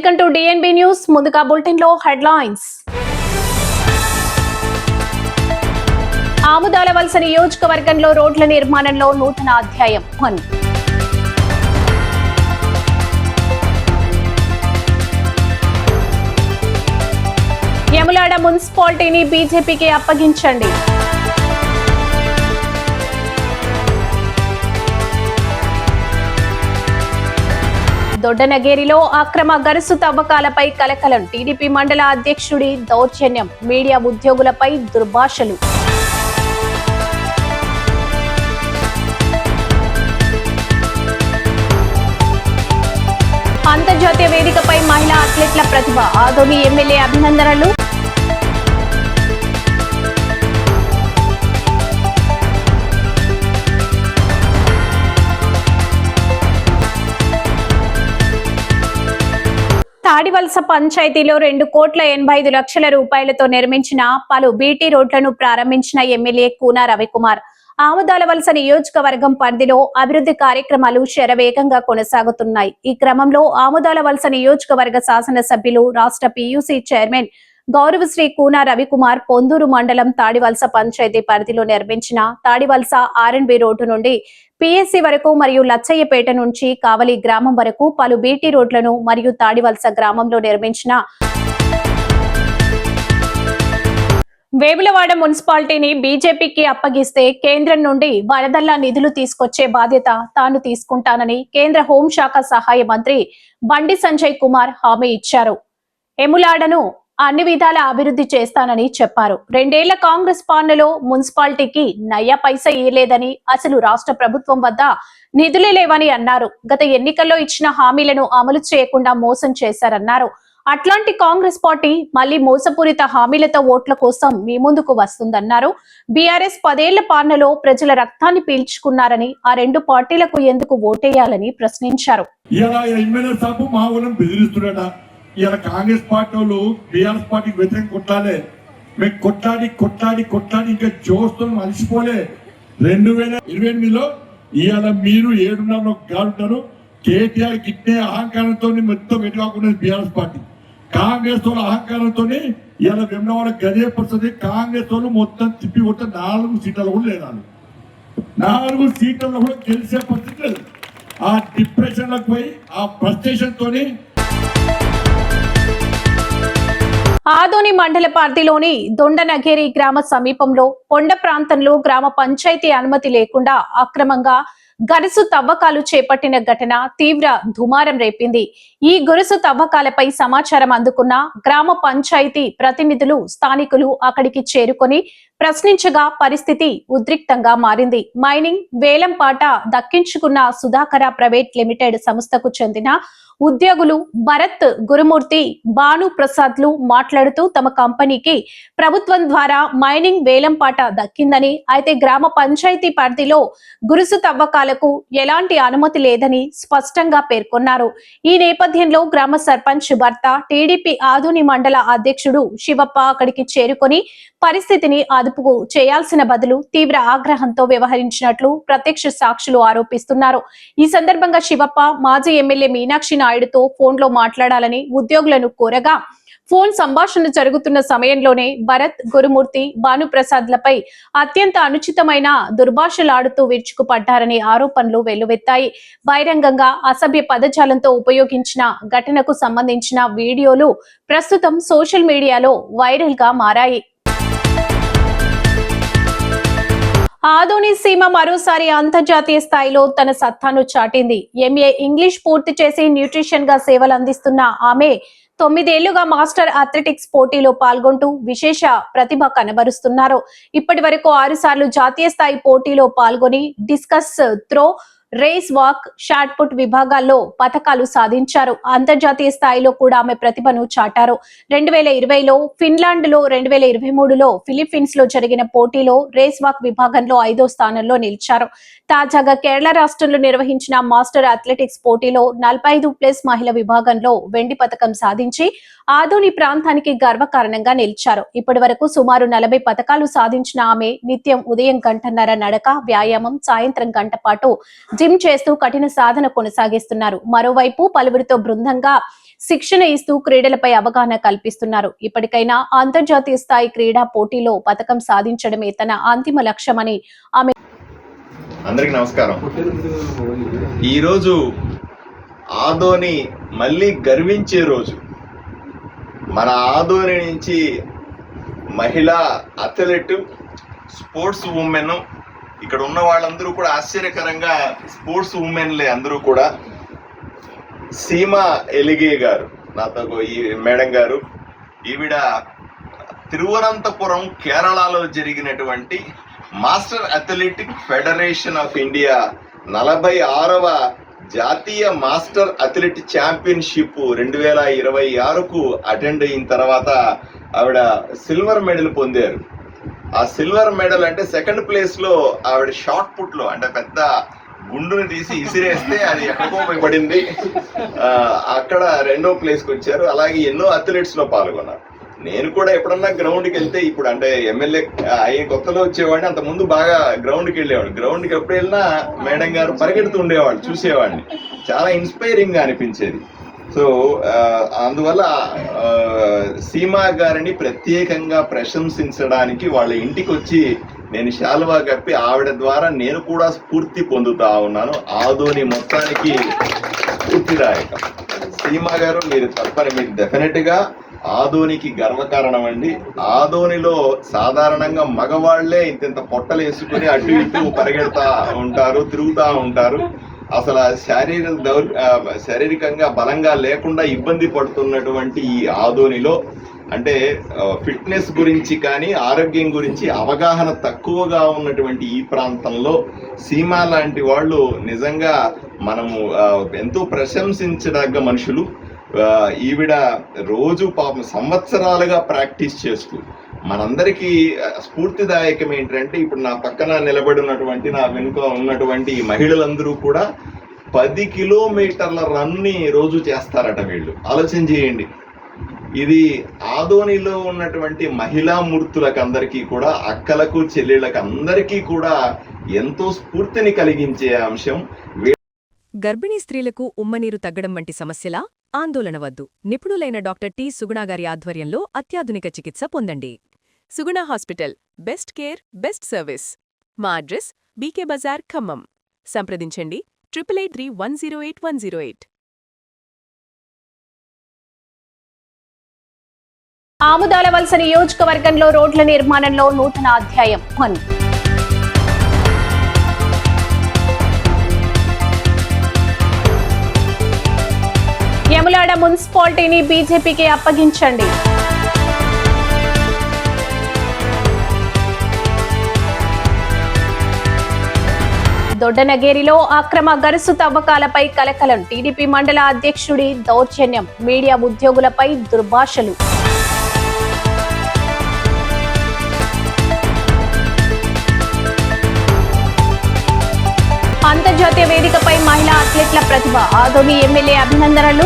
Welcome to DNB news. ముందుగా bulletin లో headlines. Amadalavalasa నియోజకవర్గంలో రోడ్ల నిర్మాణంలో నూతన అధ్యాయం. యములాడ మున్సిపాలిటీని బీజేపీకి అప్పగించండి. దొడ్డనగేరిలో అక్రమ గరుసు తవ్వకాలపై కలకలం. టీడీపీ మండల అధ్యక్షుడి దౌర్జన్యం. మీడియా ఉద్యోగులపై దుర్భాషలు. అంతర్జాతీయ వేదికపై మహిళా అథ్లెట్ల ప్రతిభ. ఆదోని ఎమ్మెల్యే అభినందనలు. తాడివలస పంచాయతీలో 2,85,00,000 రూపాయలతో నిర్మించిన పలు బీటీ రోడ్లను ప్రారంభించిన ఎమ్మెల్యే కూన రవికుమార్. ఆముదాలవలస నియోజకవర్గం పరిధిలో అభివృద్ధి కార్యక్రమాలు శరవేగంగా కొనసాగుతున్నాయి. ఈ క్రమంలో ఆముదాలవలస నియోజకవర్గ శాసనసభ్యులు, రాష్ట్ర పీయూసీ చైర్మన్ గౌరవశ్రీ కూన రవికుమార్ పొందూరు మండలం తాడివలస పంచాయతీ పరిధిలో నిర్మించిన తాడివలస ఆర్ఎండ్బి రోడ్డు నుండి పిఎస్సి వరకు మరియు లచ్చయ్యపేట నుంచి కావలి గ్రామం వరకు పలు బీటీ రోడ్లను మరియు తాడివలస గ్రామంలో నిర్మించిన వేములవాడ మున్సిపాలిటీని బీజేపీకి అప్పగిస్తే కేంద్రం నుండి వరదల్లా నిధులు తీసుకొచ్చే బాధ్యత తాను తీసుకుంటానని కేంద్ర హోంశాఖ సహాయ మంత్రి బండి సంజయ్ కుమార్ హామీ ఇచ్చారు. ఎములాడను అన్ని విధాల అభివృద్ధి చేస్తానని చెప్పారు. 2 ఏళ్ల కాంగ్రెస్ పాలనలో మున్సిపాలిటీకి నయ్యా పైసా ఇయ్యలేదని, అసలు రాష్ట్ర ప్రభుత్వం వద్ద నిధులే లేవని అన్నారు. గత ఎన్నికల్లో ఇచ్చిన హామీలను అమలు చేయకుండా మోసం చేశారన్నారు. అట్లాంటి కాంగ్రెస్ పార్టీ మళ్లీ మోసపూరిత హామీలతో ఓట్ల కోసం మీ ముందుకు వస్తుందన్నారు. బీఆర్ఎస్ 10 ఏళ్ల పాలనలో ప్రజల రక్తాన్ని పీల్చుకున్నారని, ఆ 2 పార్టీలకు ఎందుకు ఓటేయాలని ప్రశ్నించారు. ఇలా కాంగ్రెస్ పార్టీ వాళ్ళు బీఆర్ఎస్ పార్టీకి వ్యతిరేకంగా కొట్లాడే, మేము కొట్లాడి ఇంకా జోస్తో అలసిపోలే. 2028లో ఇవాళ మీరు 7.5 గారుంటారు. కేటీఆర్ గిట్టే అహంకారంతో మొత్తం ఎటుకాకున్నది బీఆర్ఎస్ పార్టీ. కాంగ్రెస్ వాళ్ళ అహంకారంతో ఇవాళ వెమ్నవాడ గదే పరిస్థితి. కాంగ్రెస్ వాళ్ళు మొత్తం తిప్పి కొట్ట 4 సీట్లలో కూడా లేదు. 4 సీట్లలో కూడా గెలిచే పరిస్థితి లేదు. ఆ డిప్రెషన్లకు పోయి ఆ ఫ్రస్ట్రేషన్ తోని ఆదోని మండల పరిధిలోని దొండనగేరి గ్రామ సమీపంలో కొండ ప్రాంతంలో గ్రామ పంచాయతీ అనుమతి లేకుండా అక్రమంగా గరుసు తవ్వకాలు చేపట్టిన ఘటన తీవ్ర దుమారం రేపింది. ఈ గొలుసు తవ్వకాలపై సమాచారం అందుకున్న గ్రామ పంచాయతీ ప్రతినిధులు, స్థానికులు అక్కడికి చేరుకొని ప్రశ్నించగా పరిస్థితి ఉద్రిక్తంగా మారింది. మైనింగ్ వేలంపాట దక్కించుకున్న సుధాకర ప్రైవేట్ లిమిటెడ్ సంస్థకు చెందిన ఉద్యోగులు భరత్, గురుమూర్తి, భాను ప్రసాద్లు మాట్లాడుతూ తమ కంపెనీకి ప్రభుత్వం ద్వారా మైనింగ్ వేలంపాట దక్కిందని, అయితే గ్రామ పంచాయతీ పరిధిలో గురుసు తవ్వకాలకు ఎలాంటి అనుమతి లేదని స్పష్టంగా పేర్కొన్నారు. ఈ నేపథ్యంలో గ్రామ సర్పంచ్ భర్త, టీడీపీ ఆదోని మండల అధ్యక్షుడు శివప్ప అక్కడికి చేరుకొని పరిస్థితిని అదుపుకు చేయాల్సిన బదులు తీవ్ర ఆగ్రహంతో వ్యవహరించినట్లు ప్రత్యక్ష సాక్షులు ఆరోపిస్తున్నారు. ఈ సందర్భంగా శివప్ప మాజీ ఎమ్మెల్యే మీనాక్షి నాయుడుతో ఫోన్లో మాట్లాడాలని ఉద్యోగులను కోరగా, ఫోన్ సంభాషణ జరుగుతున్న సమయంలోనే భరత్, గురుమూర్తి, భానుప్రసాద్లపై అత్యంత అనుచితమైన దుర్భాషలాడుతూ విరుచుకుపడ్డారనే ఆరోపణలు వెల్లువెత్తాయి. బహిరంగంగా అసభ్య పదజాలంతో ఉపయోగించిన ఘటనకు సంబంధించిన వీడియోలు ప్రస్తుతం సోషల్ మీడియాలో వైరల్ గా మారాయి. ఆదోని సీమ మరోసారి అంతర్జాతీయ స్థాయిలో తన సత్తాను చాటింది. ఎంఏ ఇంగ్లీష్ పూర్తి చేసి న్యూట్రిషన్ గా సేవలు అందిస్తున్న ఆమె 9 ఏళ్లుగా మాస్టర్ అథ్లెటిక్స్ పోటీలో పాల్గొంటూ విశేష ప్రతిభ కనబరుస్తున్నారు. ఇప్పటి వరకు 6 సార్లు జాతీయ స్థాయి పోటీలో పాల్గొని discus throw, race walk, shot put విభాగాల్లో పతకాలు సాధించారు. అంతర్జాతీయ స్థాయిలో కూడా ఆమె ప్రతిభను చాటారు. 2020లో ఫిన్లాండ్ లో, 2023లో ఫిలిప్పీన్స్ లో జరిగిన పోటీలో రేస్ వాక్ విభాగంలో 5వ స్థానంలో నిలిచారు. తాజాగా కేరళ రాష్ట్రంలో నిర్వహించిన మాస్టర్ అథ్లెటిక్స్ పోటీలో 45+ మహిళ విభాగంలో వెండి పతకం సాధించి ఆదోని ప్రాంతానికి గర్వకారణంగా నిలిచారు. ఇప్పటి వరకు సుమారు 40 పథకాలు సాధించిన ఆమె నిత్యం ఉదయం గంటన్నర నడక, వ్యాయామం, సాయంత్రం గంట పాటు జిమ్ చేస్తూ కఠిన సాధన కొనసాగిస్తున్నారు. మరోవైపు పలువురితో బృందంగా శిక్షణ ఇస్తూ క్రీడలపై అవగాహన కల్పిస్తున్నారు. ఇప్పటికైనా అంతర్జాతీయ స్థాయి క్రీడా పోటీలో పథకం సాధించడమే తన అంతిమ లక్ష్యమని ఆమె. అందరికి నమస్కారం. ఈరోజు ఆదోని మళ్ళీ గర్వించే రోజు. మన ఆదోని నుంచి మహిళా అథ్లెట్, స్పోర్ట్స్ ఉమెన్, ఇక్కడ ఉన్న వాళ్ళందరూ కూడా ఆశ్చర్యకరంగా స్పోర్ట్స్ ఉమెన్లే అందరూ కూడా. సీమా ఎలిగే గారు, నాతో ఈ మేడం గారు, ఈవిడ తిరువనంతపురం కేరళలో జరిగినటువంటి master athletic federation of India 46వ జాతీయ మాస్టర్ అథ్లెట్ ఛాంపియన్షిప్ 2026కు అటెండ్ అయిన తర్వాత ఆవిడ సిల్వర్ మెడల్ పొందారు. ఆ సిల్వర్ మెడల్ అంటే సెకండ్ ప్లేస్ లో ఆవిడ షార్ట్ పుట్ లో, అంటే పెద్ద గుండుని తీసి ఇసిరేస్తే అది ఎక్కడికో పోయి పడింది. అక్కడ రెండో ప్లేస్కి వచ్చారు. అలాగే ఎన్నో అథ్లెట్స్ లో పాల్గొన్నారు. నేను కూడా ఎప్పుడన్నా గ్రౌండ్కి వెళ్తే, ఇప్పుడు అంటే ఎమ్మెల్యే అయ్యే కొత్తలో వచ్చేవాడిని, అంత ముందు బాగా గ్రౌండ్కి వెళ్ళేవాడు. గ్రౌండ్కి ఎప్పుడు వెళ్ళినా మేడం గారు పరిగెడుతూ ఉండేవాళ్ళు, చూసేవాడిని. చాలా ఇన్స్పైరింగ్ గా అనిపించేది. సో అందువల్ల సీమా గారిని ప్రత్యేకంగా ప్రశంసించడానికి వాళ్ళ ఇంటికి వచ్చి నేను శాలువా కప్పి ఆవిడ ద్వారా నేను కూడా స్ఫూర్తి పొందుతా ఉన్నాను. ఆదోని మొత్తానికి స్ఫూర్తిదాయకం. సీమా గారు, మీరు మీరు డెఫినెట్ గా ఆదోనికి గర్వకారణం అండి. ఆదోనిలో సాధారణంగా మగవాళ్లే ఇంత పొట్టలు వేసుకుని అటు ఇటు పరిగెడతా ఉంటారు, తిరుగుతా ఉంటారు. అసలు శారీరకంగా బలంగా లేకుండా ఇబ్బంది పడుతున్నటువంటి ఈ ఆదోనిలో, అంటే ఫిట్నెస్ గురించి కానీ ఆరోగ్యం గురించి అవగాహన తక్కువగా ఉన్నటువంటి ఈ ప్రాంతంలో సీమా లాంటి వాళ్ళు నిజంగా మనము ఎంతో ప్రశంసించదగ్గ మనుషులు. ఈవిడ రోజు పాపం సంవత్సరాలుగా ప్రాక్టీస్ చేస్తూ మనందరికీ స్ఫూర్తిదాయకం ఏంటంటే, ఇప్పుడు నా పక్కన నిలబడి ఉన్నటువంటి, నా వెనుక ఉన్నటువంటి ఈ మహిళలందరూ కూడా 10 కిలోమీటర్ల రన్ని రోజు చేస్తారట. వీళ్ళు ఆలోచన చేయండి. ఇది ఆదోనిలో ఉన్నటువంటి మహిళా మూర్తులకు అందరికీ కూడా, అక్కలకు చెల్లెళ్ళకు అందరికీ కూడా ఎంతో స్ఫూర్తిని కలిగించే అంశం. గర్భిణీ స్త్రీలకు ఉమ్మనీరు తగ్గడం వంటి సమస్యలా? ఆందోళన వద్దు. నిపుణులైన డాక్టర్ టి. సుగుణ గారి ఆధ్వర్యంలో అత్యాధునిక చికిత్స పొందండి. Suguna hospital, best care, best service. మా అడ్రస్ బీకే బజార్, ఖమ్మం. సంప్రదించండి 883108 ఆముదాల వలస నియోజకవర్గంలో రోడ్ల నిర్మాణంలో నూతన అధ్యాయం. యములాడ మున్సిపాలిటీని బీజేపీకి అప్పగించండి. దొడ్డనగేరిలో అక్రమ గరుసు తవ్వకాలపై కలకలం. టీడీపీ మండల అధ్యక్షుడి దౌర్జన్యం. మీడియా ఉద్యోగులపై దుర్భాషలు. అంతర్జాతీయ వేదికపై మహిళా అథ్లెట్ల ప్రతిభ. ఆదోని ఎమ్మెల్యే అభినందనలు.